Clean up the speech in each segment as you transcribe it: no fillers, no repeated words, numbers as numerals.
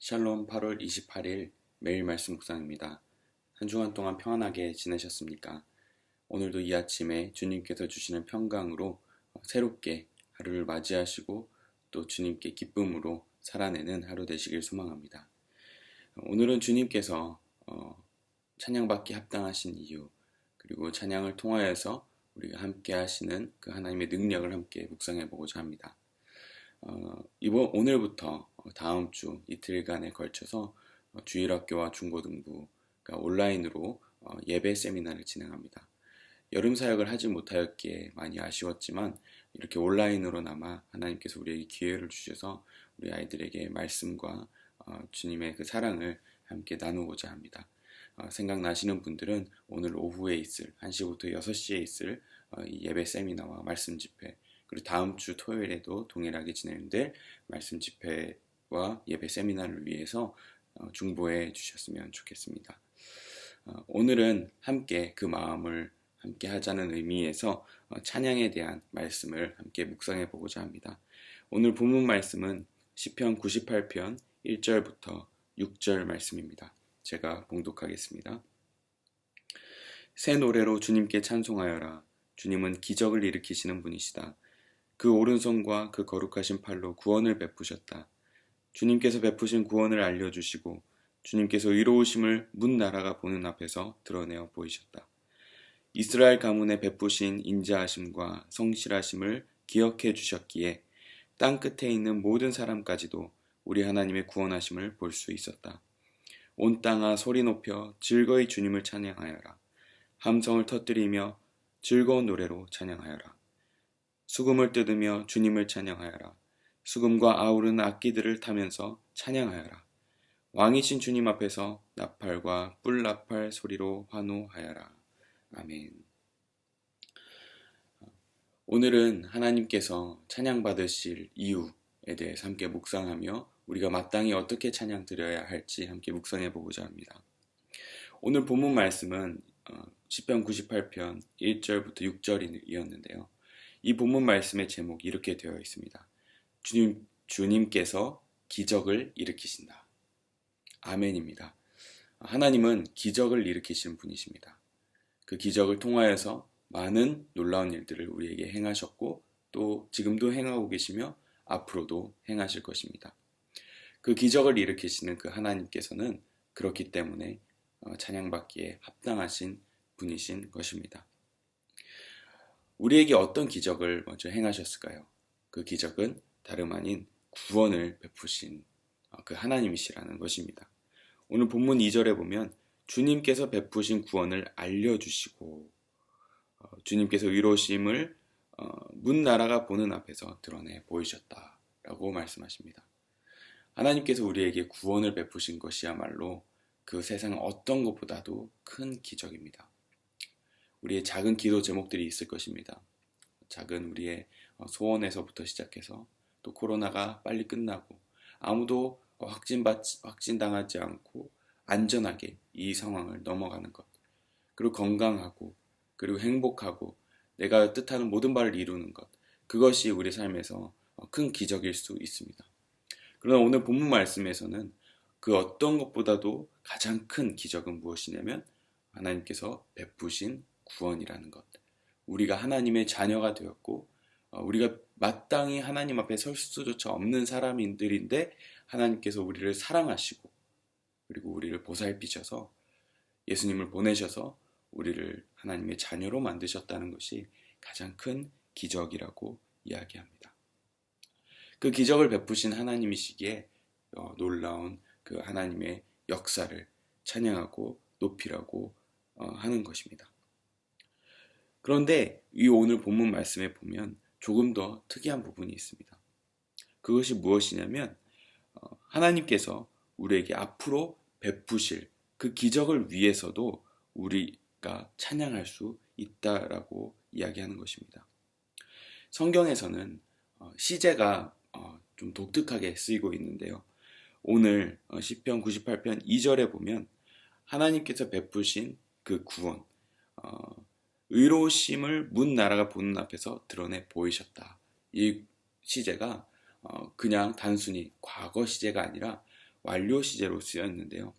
샬롬 8월 28일 매일 말씀 묵상입니다. 한 주간 동안 평안하게 지내셨습니까? 오늘도 이 아침에 주님께서 주시는 평강으로 새롭게 하루를 맞이하시고 또 주님께 기쁨으로 살아내는 하루 되시길 소망합니다. 오늘은 주님께서 찬양받기 합당하신 이유, 그리고 찬양을 통하여서 우리가 함께 하시는 그 하나님의 능력을 함께 묵상해 보고자 합니다. 오늘부터 다음 주 이틀간에 걸쳐서 주일학교와 중고등부가 온라인으로 예배 세미나를 진행합니다. 여름 사역을 하지 못하였기에 많이 아쉬웠지만 이렇게 온라인으로나마 하나님께서 우리에게 기회를 주셔서 우리 아이들에게 말씀과 주님의 그 사랑을 함께 나누고자 합니다. 생각나시는 분들은 오늘 오후에 있을 1시부터 6시에 있을 이 예배 세미나와 말씀 집회, 그리고 다음 주 토요일에도 동일하게 진행될 말씀 집회와 예배 세미나를 위해서 중보해 주셨으면 좋겠습니다. 오늘은 함께 그 마음을 함께 하자는 의미에서 찬양에 대한 말씀을 함께 묵상해 보고자 합니다. 오늘 본문 말씀은 시편 98편 1절부터 6절 말씀입니다. 제가 봉독하겠습니다. 새 노래로 주님께 찬송하여라. 주님은 기적을 일으키시는 분이시다. 그 오른손과 그 거룩하신 팔로 구원을 베푸셨다. 주님께서 베푸신 구원을 알려주시고 주님께서 의로우심을 문 나라가 보는 앞에서 드러내어 보이셨다. 이스라엘 가문에 베푸신 인자하심과 성실하심을 기억해 주셨기에 땅 끝에 있는 모든 사람까지도 우리 하나님의 구원하심을 볼 수 있었다. 온 땅아 소리 높여 즐거이 주님을 찬양하여라. 함성을 터뜨리며 즐거운 노래로 찬양하여라. 수금을 뜯으며 주님을 찬양하여라. 수금과 아우르는 악기들을 타면서 찬양하여라. 왕이신 주님 앞에서 나팔과 뿔나팔 소리로 환호하여라. 아멘. 오늘은 하나님께서 찬양받으실 이유에 대해서 함께 묵상하며 우리가 마땅히 어떻게 찬양 드려야 할지 함께 묵상해 보고자 합니다. 오늘 본문 말씀은 시편 98편 1절부터 6절이었는데요. 이 본문 말씀의 제목이 이렇게 되어 있습니다. 주님께서 기적을 일으키신다. 아멘입니다. 하나님은 기적을 일으키시는 분이십니다. 그 기적을 통하여서 많은 놀라운 일들을 우리에게 행하셨고 또 지금도 행하고 계시며 앞으로도 행하실 것입니다. 그 기적을 일으키시는 그 하나님께서는 그렇기 때문에 찬양받기에 합당하신 분이신 것입니다. 우리에게 어떤 기적을 먼저 행하셨을까요? 그 기적은 다름 아닌 구원을 베푸신 그 하나님이시라는 것입니다. 오늘 본문 2절에 보면 주님께서 베푸신 구원을 알려주시고 주님께서 의로우심을 문 나라가 보는 앞에서 드러내 보이셨다라고 말씀하십니다. 하나님께서 우리에게 구원을 베푸신 것이야말로 그 세상 어떤 것보다도 큰 기적입니다. 우리의 작은 기도 제목들이 있을 것입니다. 작은 우리의 소원에서부터 시작해서 또 코로나가 빨리 끝나고 아무도 확진당하지 않고 안전하게 이 상황을 넘어가는 것, 그리고 건강하고 그리고 행복하고 내가 뜻하는 모든 바를 이루는 것, 그것이 우리 삶에서 큰 기적일 수 있습니다. 그러나 오늘 본문 말씀에서는 그 어떤 것보다도 가장 큰 기적은 무엇이냐면 하나님께서 베푸신 구원이라는 것. 우리가 하나님의 자녀가 되었고 우리가 마땅히 하나님 앞에 설 수조차 없는 사람들인데 하나님께서 우리를 사랑하시고 그리고 우리를 보살피셔서 예수님을 보내셔서 우리를 하나님의 자녀로 만드셨다는 것이 가장 큰 기적이라고 이야기합니다. 그 기적을 베푸신 하나님이시기에 놀라운 그 하나님의 역사를 찬양하고 높이라고 하는 것입니다. 그런데 이 오늘 본문 말씀에 보면 조금 더 특이한 부분이 있습니다. 그것이 무엇이냐면 하나님께서 우리에게 앞으로 베푸실 그 기적을 위해서도 우리가 찬양할 수 있다라고 이야기하는 것입니다. 성경에서는 시제가 좀 독특하게 쓰이고 있는데요. 오늘 시편 98편 2절에 보면 하나님께서 베푸신 그 구원, 의로우심을 문 나라가 보는 앞에서 드러내 보이셨다. 이 시제가 그냥 단순히 과거 시제가 아니라 완료 시제로 쓰여 있는데요.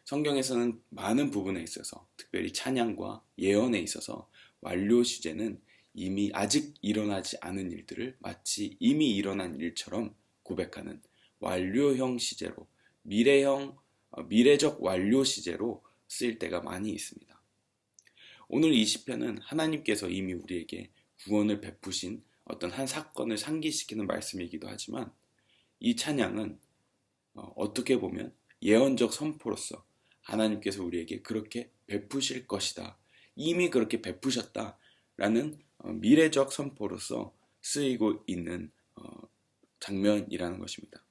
성경에서는 많은 부분에 있어서, 특별히 찬양과 예언에 있어서 완료 시제는 이미 아직 일어나지 않은 일들을 마치 이미 일어난 일처럼 고백하는 완료형 시제로, 미래적 완료 시제로 쓰일 때가 많이 있습니다. 오늘 이 시편은 하나님께서 이미 우리에게 구원을 베푸신 어떤 한 사건을 상기시키는 말씀이기도 하지만, 이 찬양은 어떻게 보면 예언적 선포로서 하나님께서 우리에게 그렇게 베푸실 것이다, 이미 그렇게 베푸셨다라는 미래적 선포로서 쓰이고 있는 장면이라는 것입니다.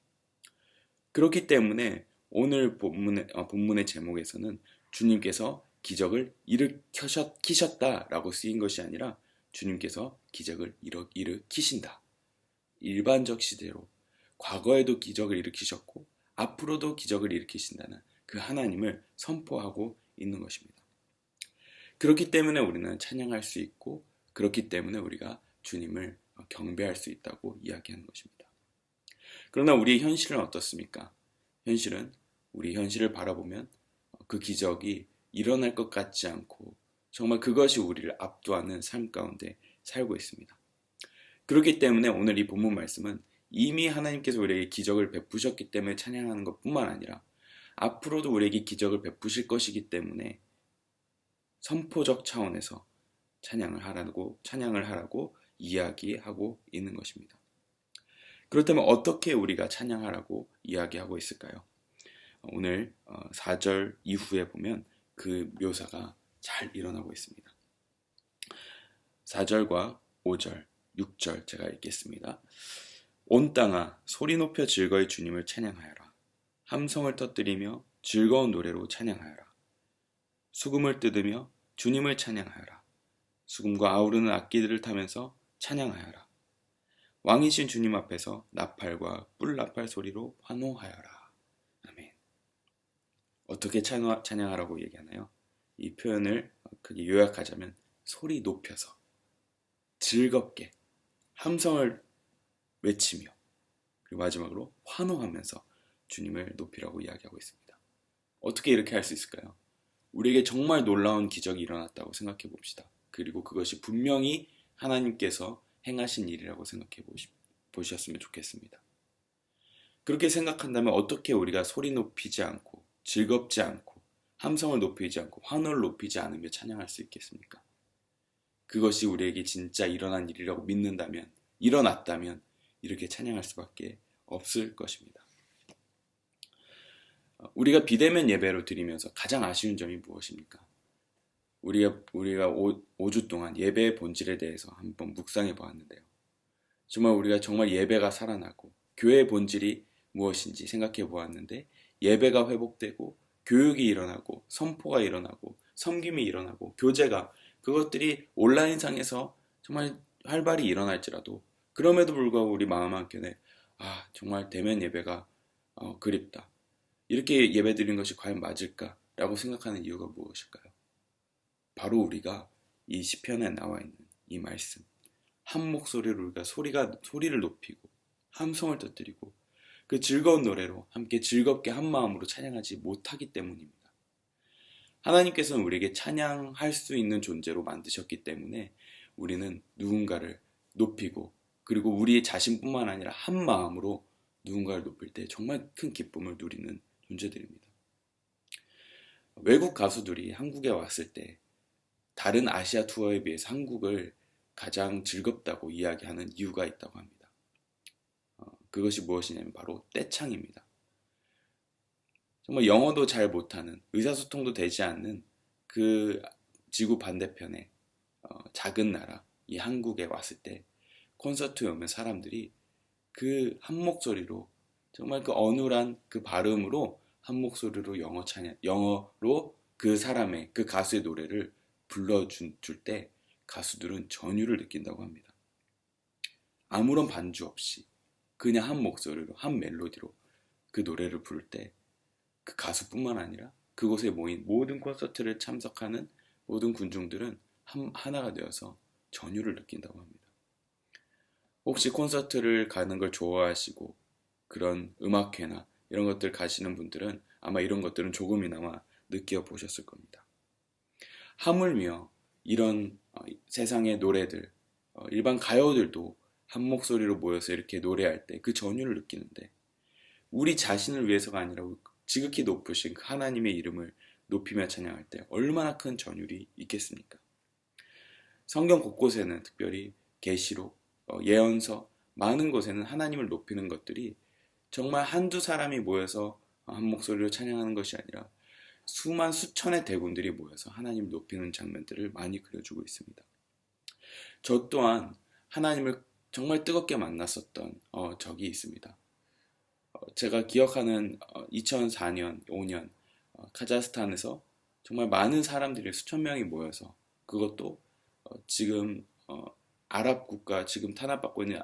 그렇기 때문에 오늘 본문의 제목에서는 주님께서 기적을 일으키셨다라고 쓰인 것이 아니라 주님께서 기적을 일으키신다. 일반적 시대로 과거에도 기적을 일으키셨고 앞으로도 기적을 일으키신다는 그 하나님을 선포하고 있는 것입니다. 그렇기 때문에 우리는 찬양할 수 있고, 그렇기 때문에 우리가 주님을 경배할 수 있다고 이야기하는 것입니다. 그러나 우리의 현실은 어떻습니까? 우리 현실을 바라보면 그 기적이 일어날 것 같지 않고 정말 그것이 우리를 압도하는 삶 가운데 살고 있습니다. 그렇기 때문에 오늘 이 본문 말씀은 이미 하나님께서 우리에게 기적을 베푸셨기 때문에 찬양하는 것뿐만 아니라 앞으로도 우리에게 기적을 베푸실 것이기 때문에 선포적 차원에서 찬양을 하라고 이야기하고 있는 것입니다. 그렇다면 어떻게 우리가 찬양하라고 이야기하고 있을까요? 오늘 4절 이후에 보면 그 묘사가 잘 일어나고 있습니다. 4절과 5절, 6절 제가 읽겠습니다. 온 땅아 소리 높여 즐거이 주님을 찬양하여라. 함성을 터뜨리며 즐거운 노래로 찬양하여라. 수금을 뜯으며 주님을 찬양하여라. 수금과 아우르는 악기들을 타면서 찬양하여라. 왕이신 주님 앞에서 나팔과 뿔나팔 소리로 환호하여라. 아멘. 어떻게 찬양하라고 얘기하나요? 이 표현을 크게 요약하자면 소리 높여서 즐겁게 함성을 외치며, 그리고 마지막으로 환호하면서 주님을 높이라고 이야기하고 있습니다. 어떻게 이렇게 할 수 있을까요? 우리에게 정말 놀라운 기적이 일어났다고 생각해 봅시다. 그리고 그것이 분명히 하나님께서 행하신 일이라고 생각해 보셨으면 좋겠습니다. 그렇게 생각한다면 어떻게 우리가 소리 높이지 않고 즐겁지 않고 함성을 높이지 않고 환호를 높이지 않으며 찬양할 수 있겠습니까? 그것이 우리에게 진짜 일어난 일이라고 믿는다면, 일어났다면 이렇게 찬양할 수밖에 없을 것입니다. 우리가 비대면 예배로 드리면서 가장 아쉬운 점이 무엇입니까? 우리가 5주 동안 예배의 본질에 대해서 한번 묵상해 보았는데요. 우리가 정말 예배가 살아나고 교회의 본질이 무엇인지 생각해 보았는데, 예배가 회복되고 교육이 일어나고 선포가 일어나고 섬김이 일어나고 그것들이 온라인상에서 정말 활발히 일어날지라도, 그럼에도 불구하고 우리 마음 한켠에 정말 대면 예배가 그립다, 이렇게 예배 드리는 것이 과연 맞을까라고 생각하는 이유가 무엇일까요? 바로 우리가 이 시편에 나와 있는 이 말씀, 한 목소리로 우리가 소리를 높이고 함성을 터뜨리고 그 즐거운 노래로 함께 즐겁게 한 마음으로 찬양하지 못하기 때문입니다. 하나님께서는 우리에게 찬양할 수 있는 존재로 만드셨기 때문에 우리는 누군가를 높이고, 그리고 우리 자신뿐만 아니라 한 마음으로 누군가를 높일 때 정말 큰 기쁨을 누리는 존재들입니다. 외국 가수들이 한국에 왔을 때 다른 아시아 투어에 비해서 한국을 가장 즐겁다고 이야기하는 이유가 있다고 합니다. 그것이 무엇이냐면 바로 떼창입니다. 정말 영어도 잘 못하는, 의사소통도 되지 않는 그 지구 반대편에 작은 나라 이 한국에 왔을 때 콘서트에 오면 사람들이 그 한 목소리로, 정말 그 어눌한 그 발음으로 한 목소리로 영어로 그 가수의 노래를 불러줄 때 가수들은 전율을 느낀다고 합니다. 아무런 반주 없이 그냥 한 목소리로, 한 멜로디로 그 노래를 부를 때 그 가수뿐만 아니라 그곳에 모인 모든 콘서트를 참석하는 모든 군중들은 하나가 되어서 전율을 느낀다고 합니다. 혹시 콘서트를 가는 걸 좋아하시고 그런 음악회나 이런 것들 가시는 분들은 아마 이런 것들은 조금이나마 느껴보셨을 겁니다. 하물며 이런 세상의 노래들, 일반 가요들도 한 목소리로 모여서 이렇게 노래할 때 그 전율을 느끼는데 우리 자신을 위해서가 아니라 지극히 높으신 그 하나님의 이름을 높이며 찬양할 때 얼마나 큰 전율이 있겠습니까? 성경 곳곳에는 특별히 계시록, 예언서 많은 곳에는 하나님을 높이는 것들이 정말 한두 사람이 모여서 한 목소리로 찬양하는 것이 아니라 수만 수천의 대군들이 모여서 하나님을 높이는 장면들을 많이 그려주고 있습니다. 저 또한 하나님을 정말 뜨겁게 만났었던 적이 있습니다. 제가 기억하는 2004년, 5년 카자흐스탄에서 정말 많은 사람들이 수천 명이 모여서 그것도 지금 아랍 국가 지금 탄압받고 있는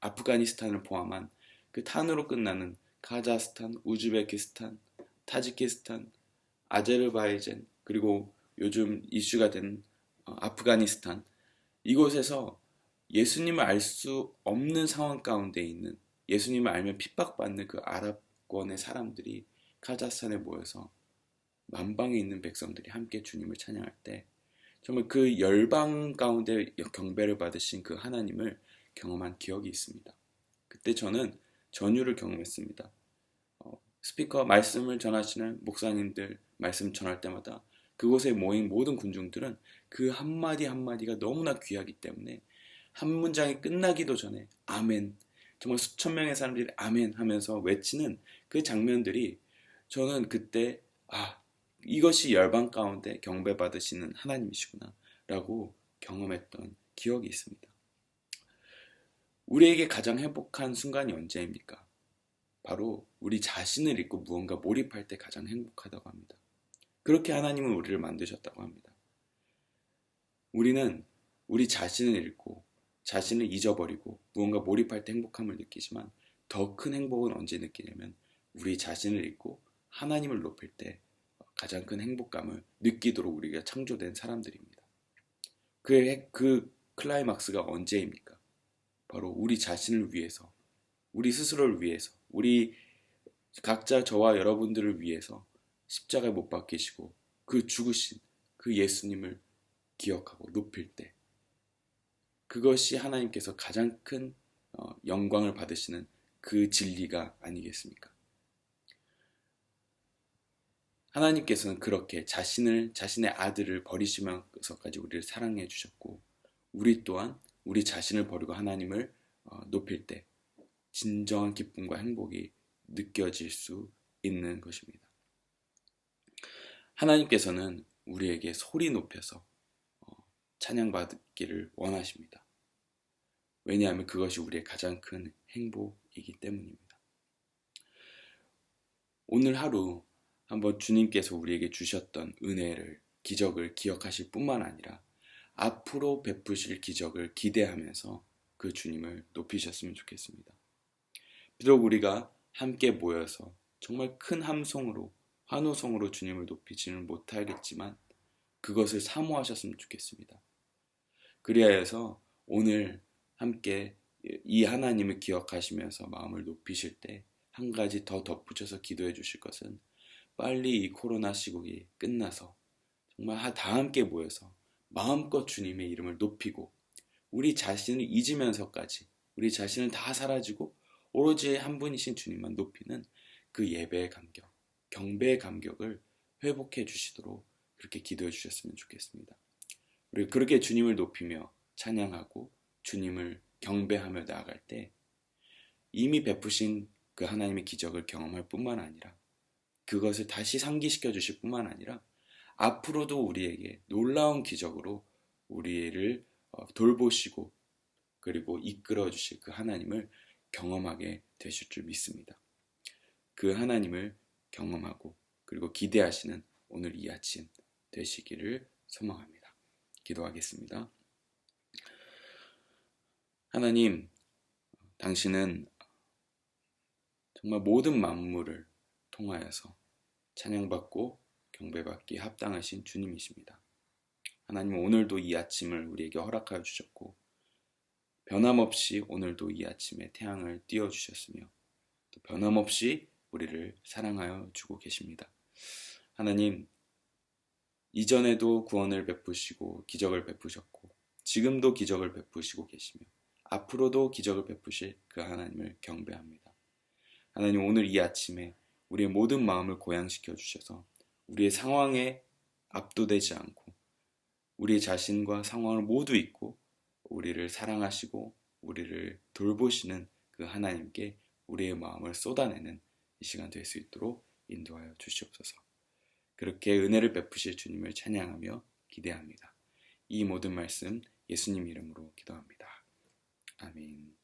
아프가니스탄을 포함한 그 탄으로 끝나는 카자흐스탄, 우즈베키스탄, 타지키스탄, 아제르바이잔 그리고 요즘 이슈가 된 아프가니스탄 이곳에서 예수님을 알 수 없는 상황 가운데 있는 예수님을 알면 핍박받는 그 아랍권의 사람들이 카자흐스탄에 모여서 만방에 있는 백성들이 함께 주님을 찬양할 때 정말 그 열방 가운데 경배를 받으신 그 하나님을 경험한 기억이 있습니다. 그때 저는 전율을 경험했습니다. 스피커 말씀을 전하시는 목사님들 말씀 전할 때마다 그곳에 모인 모든 군중들은 그 한마디 한마디가 너무나 귀하기 때문에 한 문장이 끝나기도 전에 아멘 정말 수천 명의 사람들이 아멘 하면서 외치는 그 장면들이 저는 그때 이것이 열방 가운데 경배받으시는 하나님이시구나 라고 경험했던 기억이 있습니다. 우리에게 가장 행복한 순간이 언제입니까? 바로 우리 자신을 잊고 무언가 몰입할 때 가장 행복하다고 합니다. 그렇게 하나님은 우리를 만드셨다고 합니다. 우리는 우리 자신을 잃고 자신을 잊어버리고 무언가 몰입할 때 행복함을 느끼지만 더 큰 행복은 언제 느끼냐면 우리 자신을 잊고 하나님을 높일 때 가장 큰 행복감을 느끼도록 우리가 창조된 사람들입니다. 그 클라이막스가 언제입니까? 바로 우리 자신을 위해서, 우리 스스로를 위해서, 우리 각자 저와 여러분들을 위해서 십자가에 못 박히시고 그 죽으신 그 예수님을 기억하고 높일 때 그것이 하나님께서 가장 큰 영광을 받으시는 그 진리가 아니겠습니까? 하나님께서는 그렇게 자신의 아들을 버리시면서까지 우리를 사랑해 주셨고 우리 또한 우리 자신을 버리고 하나님을 높일 때 진정한 기쁨과 행복이 느껴질 수 있는 것입니다. 하나님께서는 우리에게 소리 높여서 찬양받기를 원하십니다. 왜냐하면 그것이 우리의 가장 큰 행복이기 때문입니다. 오늘 하루 한번 주님께서 우리에게 주셨던 은혜를, 기적을 기억하실 뿐만 아니라 앞으로 베푸실 기적을 기대하면서 그 주님을 높이셨으면 좋겠습니다. 비록 우리가 함께 모여서 정말 큰 함성으로, 환호성으로 주님을 높이지는 못하겠지만 그것을 사모하셨으면 좋겠습니다. 그리하여서 오늘 함께 이 하나님을 기억하시면서 마음을 높이실 때 한 가지 더 덧붙여서 기도해 주실 것은 빨리 이 코로나 시국이 끝나서 정말 다 함께 모여서 마음껏 주님의 이름을 높이고 우리 자신을 잊으면서까지 우리 자신은 다 사라지고 오로지 한 분이신 주님만 높이는 그 예배의 감격, 경배의 감격을 회복해 주시도록 그렇게 기도해 주셨으면 좋겠습니다. 우리 그렇게 주님을 높이며 찬양하고 주님을 경배하며 나아갈 때 이미 베푸신 그 하나님의 기적을 경험할 뿐만 아니라 그것을 다시 상기시켜 주실 뿐만 아니라 앞으로도 우리에게 놀라운 기적으로 우리를 돌보시고 그리고 이끌어 주실 그 하나님을 경험하게 되실 줄 믿습니다. 그 하나님을 경험하고 그리고 기대하시는 오늘 이 아침 되시기를 소망합니다. 기도하겠습니다. 하나님, 당신은 정말 모든 만물을 통하여서 찬양받고 경배받기 합당하신 주님이십니다. 하나님 오늘도 이 아침을 우리에게 허락하여 주셨고 변함없이 오늘도 이 아침에 태양을 띄워주셨으며 또 변함없이 우리를 사랑하여 주고 계십니다. 하나님, 이전에도 구원을 베푸시고 기적을 베푸셨고 지금도 기적을 베푸시고 계시며 앞으로도 기적을 베푸실 그 하나님을 경배합니다. 하나님, 오늘 이 아침에 우리의 모든 마음을 고양시켜 주셔서 우리의 상황에 압도되지 않고 우리 자신과 상황을 모두 잊고 우리를 사랑하시고 우리를 돌보시는 그 하나님께 우리의 마음을 쏟아내는 이 시간 될 수 있도록 인도하여 주시옵소서. 그렇게 은혜를 베푸실 주님을 찬양하며 기대합니다. 이 모든 말씀 예수님 이름으로 기도합니다. 아멘.